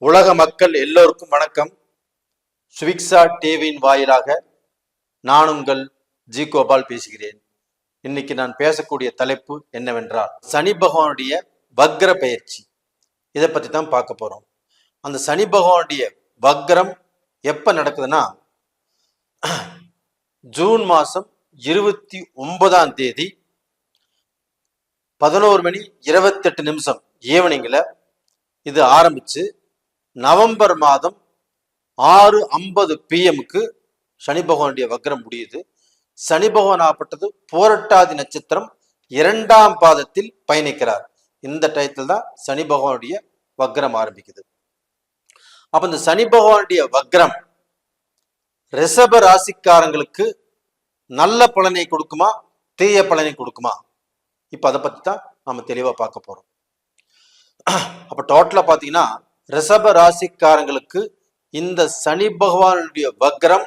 உலக மக்கள் எல்லோருக்கும் வணக்கம். சுவிக்ஸா டிவியின் வாயிலாக நான் உங்கள் ஜி கோபால் பேசுகிறேன். இன்னைக்கு நான் பேசக்கூடிய தலைப்பு என்னவென்றால் சனி பகவானுடைய வக்ர பெயர்ச்சி. இதை பற்றி தான் பார்க்க போறோம். அந்த சனி பகவானுடைய வக்ரம் எப்ப நடக்குதுன்னா ஜூன் மாசம் 29ஆம் தேதி 11:28 ஈவினிங்ல இது ஆரம்பிச்சு நவம்பர் மாதம் 6:50 PM சனி பகவானுடைய வக்ரம் முடியுது. சனி பகவான் ஆப்பட்டது போரட்டாதி நட்சத்திரம் 2ஆம் பாதத்தில் பயணிக்கிறார். இந்த டயத்தில் தான் சனி பகவானுடைய வக்ரம் ஆரம்பிக்குது. அப்ப இந்த சனி பகவானுடைய வக்ரம் ரிஷப ராசிக்காரங்களுக்கு நல்ல பலனை கொடுக்குமா, தீய பலனை கொடுக்குமா? இப்ப அதை பத்தி தான் நம்ம தெளிவா பார்க்க போறோம். அப்ப டோட்டலா பாத்தீங்கன்னா ரிஷப ராசிக்காரங்களுக்கு இந்த சனி பகவானுடைய வக்ரம்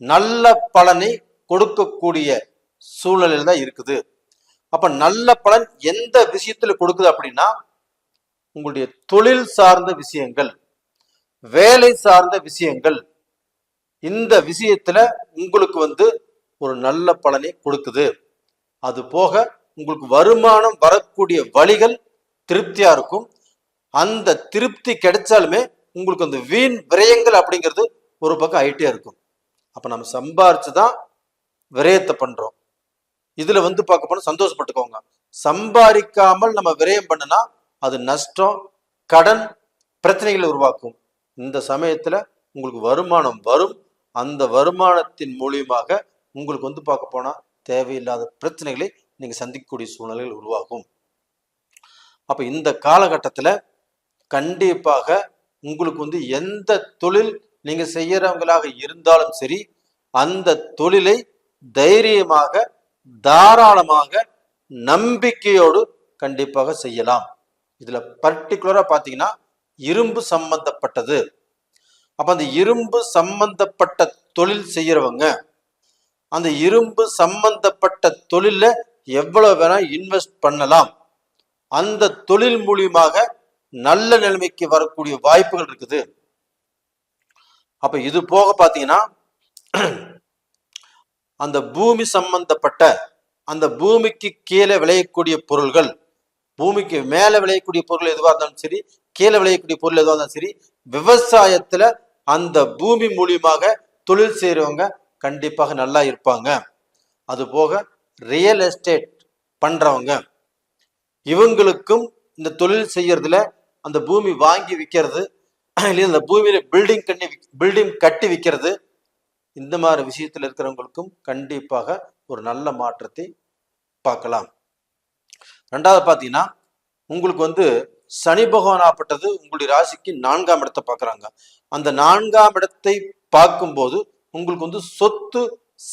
நல்ல பலனை கொடுக்கக்கூடிய சூழலில் தான் இருக்குது. அப்ப நல்ல பலன் எந்த விஷயத்துல கொடுக்குது அப்படின்னா, உங்களுடைய தொழில் சார்ந்த விஷயங்கள், வேலை சார்ந்த விஷயங்கள், இந்த விஷயத்துல உங்களுக்கு ஒரு நல்ல பலனை கொடுக்குது. அது போக உங்களுக்கு வருமானம் வரக்கூடிய வழிகள் திருப்தியா இருக்கும். அந்த திருப்தி கிடைச்சாலுமே உங்களுக்கு அந்த வீண் விரயங்கள் அப்படிங்கிறது ஒரு பக்கம் ஆயிட்டே இருக்கும். அப்ப நம்ம சம்பாரிச்சுதான் விரயத்தை பண்றோம். இதுல பார்க்க போனா சந்தோஷப்பட்டுக்கோங்க. சம்பாதிக்காமல் நம்ம விரயம் பண்ணுனா அது நஷ்டம், கடன், பிரச்சனைகளை உருவாக்கும். இந்த சமயத்துல உங்களுக்கு வருமானம் வரும். அந்த வருமானத்தின் மூலியமாக உங்களுக்கு பார்க்க போனா தேவையில்லாத பிரச்சனைகளை நீங்க சந்திக்கக்கூடிய சூழ்நிலைகள் உருவாகும். அப்ப இந்த காலகட்டத்துல கண்டிப்பாக உங்களுக்கு எந்த தொழில் நீங்க செய்யறவங்களாக இருந்தாலும் சரி, அந்த தொழிலை தைரியமாக, தாராளமாக, நம்பிக்கையோடு கண்டிப்பாக செய்யலாம். இதுல பர்டிகுலரா பாத்தீங்கன்னா இரும்பு சம்பந்தப்பட்டது. அப்ப அந்த இரும்பு சம்பந்தப்பட்ட தொழில் செய்யறவங்க அந்த இரும்பு சம்பந்தப்பட்ட தொழில எவ்வளவு வேணா இன்வெஸ்ட் பண்ணலாம். அந்த தொழில் மூலியமாக நல்ல நிலைமைக்கு வரக்கூடிய வாய்ப்புகள் இருக்குது. அப்ப இது போக பாத்தீங்கன்னா அந்த பூமி சம்பந்தப்பட்ட, அந்த பூமிக்கு கீழே விளையக்கூடிய பொருள்கள், பூமிக்கு மேல விளையக்கூடிய பொருள் எதுவாக இருந்தாலும் சரி, கீழே விளையக்கூடிய பொருள் எதுவாக இருந்தாலும் சரி, விவசாயத்துல அந்த பூமி மூலியமாக தொழில் செய்யறவங்க கண்டிப்பாக நல்லா இருப்பாங்க. அது போக ரியல் எஸ்டேட் பண்றவங்க, இவங்களுக்கும் இந்த தொழில் செய்யறதுல அந்த பூமி வாங்கி விற்கிறது, இல்லையா அந்த பூமியில பில்டிங் கட்டி விற்கிறது, இந்த மாதிரி விஷயத்துல இருக்கிறவங்களுக்கும் கண்டிப்பாக ஒரு நல்ல மாற்றத்தை பார்க்கலாம். ரெண்டாவது பாத்தீங்கன்னா உங்களுக்கு சனி பகவான் ஆப்பட்டது உங்களுடைய ராசிக்கு 4ஆம் இடத்தை பார்க்கறாங்க. அந்த 4ஆம் இடத்தை பார்க்கும்போது உங்களுக்கு சொத்து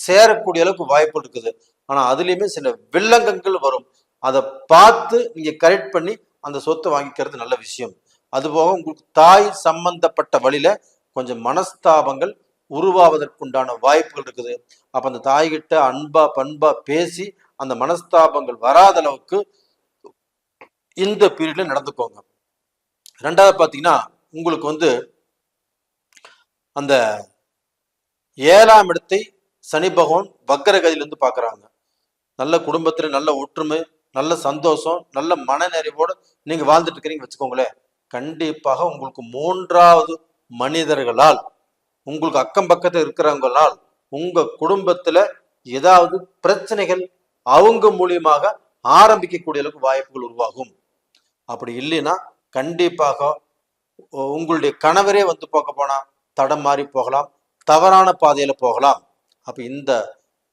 சேரக்கூடிய அளவுக்கு வாய்ப்பு இருக்குது. ஆனா அதுலயுமே சில வில்லங்கங்கள் வரும். அதை பார்த்து நீங்க கரெக்ட் பண்ணி அந்த சொத்தை வாங்கிக்கிறது நல்ல விஷயம். அதுபோக உங்களுக்கு தாய் சம்பந்தப்பட்ட வழியில கொஞ்சம் மனஸ்தாபங்கள் உருவாவதற்குண்டான வாய்ப்புகள் இருக்குது. அப்ப அந்த தாய்கிட்ட அன்பா பண்பா பேசி அந்த மனஸ்தாபங்கள் வராத அளவுக்கு இந்த பீரியட்ல நடந்துக்கோங்க. ரெண்டாவது பாத்தீங்கன்னா உங்களுக்கு அந்த 7ஆம் இடத்தை சனி பகவான் வக்கரகதியிலிருந்து பாக்குறாங்க. நல்ல குடும்பத்துல நல்ல ஒற்றுமை, நல்ல சந்தோஷம், நல்ல மனநிறைவோடு நீங்க வாழ்ந்துட்டு இருக்கிறீங்க வச்சுக்கோங்களேன். கண்டிப்பாக உங்களுக்கு 3வது மனிதர்களால், உங்களுக்கு அக்கம் பக்கத்துல இருக்கிறவங்களால் உங்க குடும்பத்துல ஏதாவது பிரச்சனைகள் அவங்க மூலியமாக ஆரம்பிக்கக்கூடிய அளவுக்கு வாய்ப்புகள் உருவாகும். அப்படி இல்லைன்னா கண்டிப்பாக உங்களுடைய கணவரே பார்க்க போனா தடம் மாறி போகலாம், தவறான பாதையில போகலாம். அப்ப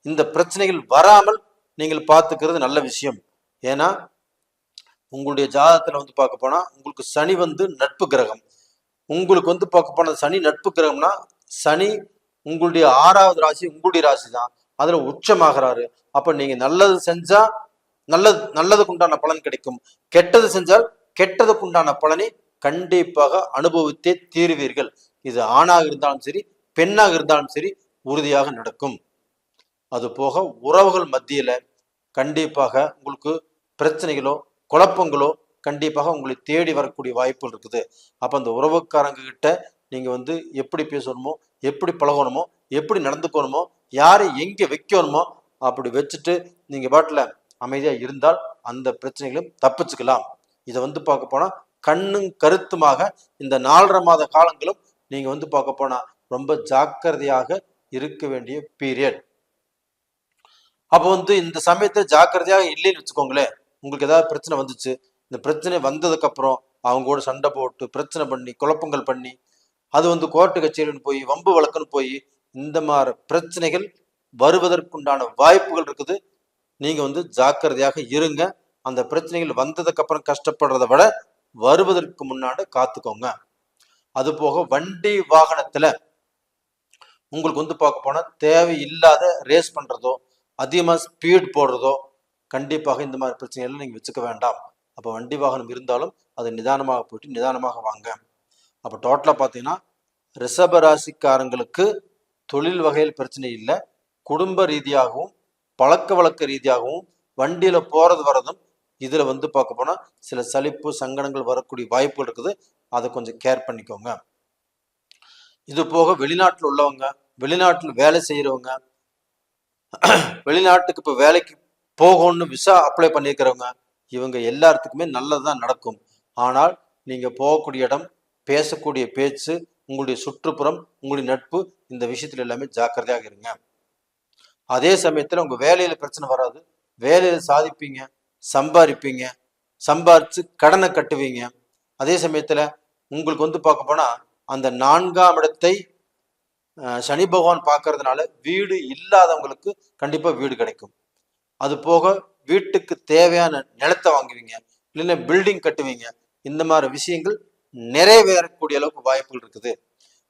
இந்த பிரச்சனைகள் வராமல் நீங்கள் பார்த்துக்கிறது நல்ல விஷயம். ஏன்னா உங்களுடைய ஜாதகத்துல பார்க்க போனா உங்களுக்கு சனி நட்பு கிரகம். உங்களுக்கு பார்க்க போனா சனி நட்பு கிரகம்னா சனி உங்களுடைய 6வது ராசி உங்களுடைய ராசி தான், அதுல உச்சமாகிறாரு. அப்ப நீங்க நல்லது செஞ்சா நல்லதுக்கு உண்டான பலன் கிடைக்கும், கெட்டது செஞ்சால் கெட்டதுக்கு உண்டான பலனை கண்டிப்பாக அனுபவித்தே தீருவீர்கள். இது ஆணாக இருந்தாலும் சரி, பெண்ணாக இருந்தாலும் சரி, உறுதியாக நடக்கும். அது போக உறவுகள் மத்தியில கண்டிப்பாக உங்களுக்கு பிரச்சனைகளோ குழப்பங்களோ கண்டிப்பாக உங்களை தேடி வரக்கூடிய வாய்ப்புகள் இருக்குது. அப்போ அந்த உறவுக்காரங்க கிட்ட நீங்க வந்து எப்படி பேசணுமோ, எப்படி பழகணுமோ, எப்படி நடந்துக்கணுமோ, யாரை எங்கே வைக்கணுமோ அப்படி வச்சுட்டு நீங்க பாட்டுல அமைதியா இருந்தால் அந்த பிரச்சனைகளும் தப்பிச்சுக்கலாம். இதை வந்து பார்க்க போனா கண்ணும் கருத்துமாக இந்த 4.5 மாத காலங்களும் நீங்க வந்து பார்க்க போனா ரொம்ப ஜாக்கிரதையாக இருக்க வேண்டிய பீரியட். அப்போ வந்து இந்த சமயத்துல ஜாக்கிரதையாக இல்லைன்னு வச்சுக்கோங்களேன், உங்களுக்கு ஏதாவது பிரச்சனை வந்துச்சு, இந்த பிரச்சனை வந்ததுக்கு அப்புறம் அவங்க கூட சண்டை போட்டு பிரச்சனை பண்ணி குழப்பங்கள் பண்ணி அது வந்து கோர்ட்டு கச்சேரின்னு போய் வம்பு வழக்குன்னு போய் இந்த மாதிரி பிரச்சனைகள் வருவதற்குண்டான வாய்ப்புகள் இருக்குது. நீங்க வந்து ஜாக்கிரதையாக இருங்க. அந்த பிரச்சனைகள் வந்ததுக்கு அப்புறம் கஷ்டப்படுறதை விட வருவதற்கு முன்னாடி காத்துக்கோங்க. அது போக வண்டி வாகனத்துல உங்களுக்கு வந்து பார்க்க போனா தேவையில்லாத ரேஸ் பண்றதோ, அதிகமா ஸ்பீட் போடுறதோ கண்டிப்பாக இந்த மாதிரி பிரச்சனைகள் நீங்க வச்சுக்க வேண்டாம். அப்போ வண்டி வாகனம் இருந்தாலும் அது நிதானமாக போயிட்டு நிதானமாக வாங்க. அப்போ டோட்டலா பார்த்தீங்கன்னா ரிஷப ராசிக்காரங்களுக்கு தொழில் வகையில் பிரச்சனை இல்லை, குடும்ப ரீதியாகவும் பழக்க வழக்க ரீதியாகவும் வண்டியில போறது வரதும் இதுல வந்து பார்க்க போனா சில சலிப்பு சங்கடங்கள் வரக்கூடிய வாய்ப்புகள் இருக்குது. அதை கொஞ்சம் கேர் பண்ணிக்கோங்க. இது போக வெளிநாட்டில் உள்ளவங்க, வெளிநாட்டில் வேலை செய்யறவங்க, வெளிநாட்டுக்கு இப்போ வேலைக்கு போகணும்னு விசா அப்ளை பண்ணியிருக்கிறவங்க, இவங்க எல்லாத்துக்குமே நல்லதுதான் நடக்கும். ஆனால் நீங்க போகக்கூடிய இடம், பேசக்கூடிய பேச்சு, உங்களுடைய சுற்றுப்புறம், உங்களுடைய நட்பு, இந்த விஷயத்துல எல்லாமே ஜாக்கிரதையாக இருங்க. அதே சமயத்துல உங்க வேலையில பிரச்சனை வராது, வேலையில சாதிப்பீங்க, சம்பாதிப்பீங்க, சம்பாரிச்சு கடனை கட்டுவீங்க. அதே சமயத்துல உங்களுக்கு வந்து பார்க்க போனா அந்த 4ஆம் இடத்தை சனி பகவான் பார்க்கறதுனால வீடு இல்லாதவங்களுக்கு கண்டிப்பா வீடு கிடைக்கும். அது போக வீட்டுக்கு தேவையான நிலத்தை வாங்குவீங்க, இல்லைன்னா பில்டிங் கட்டுவீங்க. இந்த மாதிரி விஷயங்கள் நிறைவேறக்கூடிய அளவுக்கு வாய்ப்புகள் இருக்குது.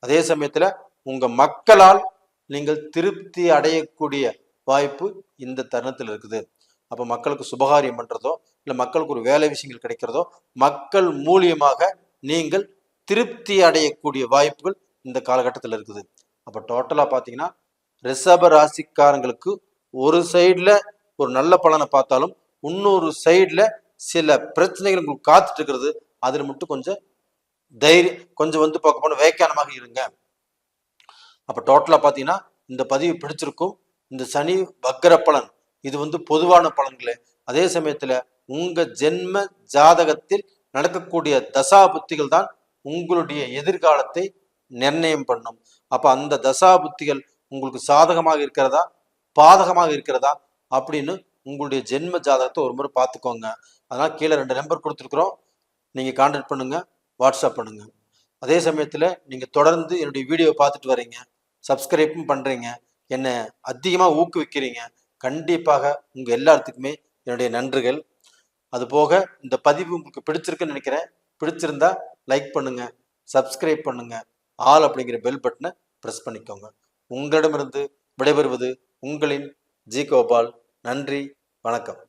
அதே சமயத்துல உங்க மக்களால் நீங்கள் திருப்தி அடையக்கூடிய வாய்ப்பு இந்த தருணத்தில் இருக்குது. அப்ப மக்களுக்கு சுபகாரியம் பண்றதோ, இல்ல மக்களுக்கு ஒரு வேலை விஷயங்கள் கிடைக்கிறதோ, மக்கள் மூலியமாக நீங்கள் திருப்தி அடையக்கூடிய வாய்ப்புகள் இந்த காலகட்டத்தில் இருக்குது. அப்ப டோட்டலா பாத்தீங்கன்னா ரிஷப ராசிக்காரங்களுக்கு ஒரு சைட்ல ஒரு நல்ல பலனை பார்த்தாலும் இன்னொரு சைட்ல சில பிரச்சனைகள் உங்களுக்கு காத்துட்டு இருக்கிறது. அதுல மட்டும் கொஞ்சம் தைரியம், கொஞ்சம் வந்து பார்க்க போன வேக்கானமாக இருங்க. அப்ப டோட்டலா பாத்தீங்கன்னா இந்த பதிவு பிடிச்சிருக்கும். இந்த சனி வக்கர பலன் இது வந்து பொதுவான பலன்களே. அதே சமயத்துல உங்க ஜென்ம ஜாதகத்தில் நடக்கக்கூடிய தசா புத்திகள் தான் உங்களுடைய எதிர்காலத்தை நிர்ணயம் பண்ணும். அப்ப அந்த தசா புத்திகள் உங்களுக்கு சாதகமாக இருக்கிறதா பாதகமாக இருக்கிறதா அப்படின்னு உங்களுடைய ஜென்ம ஜாதகத்தை ஒரு முறை பார்த்துக்கோங்க. அதனால கீழே 2 நம்பர் கொடுத்துருக்குறோம், நீங்க கான்டாக்ட் பண்ணுங்க, வாட்ஸ்அப் பண்ணுங்க. அதே சமயத்துல நீங்க தொடர்ந்து என்னுடைய வீடியோவை பார்த்துட்டு வரீங்க, சப்ஸ்கிரைப்பும் பண்றீங்க, என்னை அதிகமா ஊக்குவிக்கிறீங்க. கண்டிப்பாக உங்க எல்லாத்துக்குமே என்னுடைய நன்றிகள். அது போக இந்த பதிவு உங்களுக்கு பிடிச்சிருக்குன்னு நினைக்கிறேன். பிடிச்சிருந்தா லைக் பண்ணுங்க, சப்ஸ்கிரைப் பண்ணுங்க, ஆல் அப்படிங்கிற பெல் பட்டனை பிரஸ் பண்ணிக்கோங்க. உங்களிடமிருந்து விடைபெறுவது உங்களின் ஜி கோபால். நன்றி, வணக்கம்.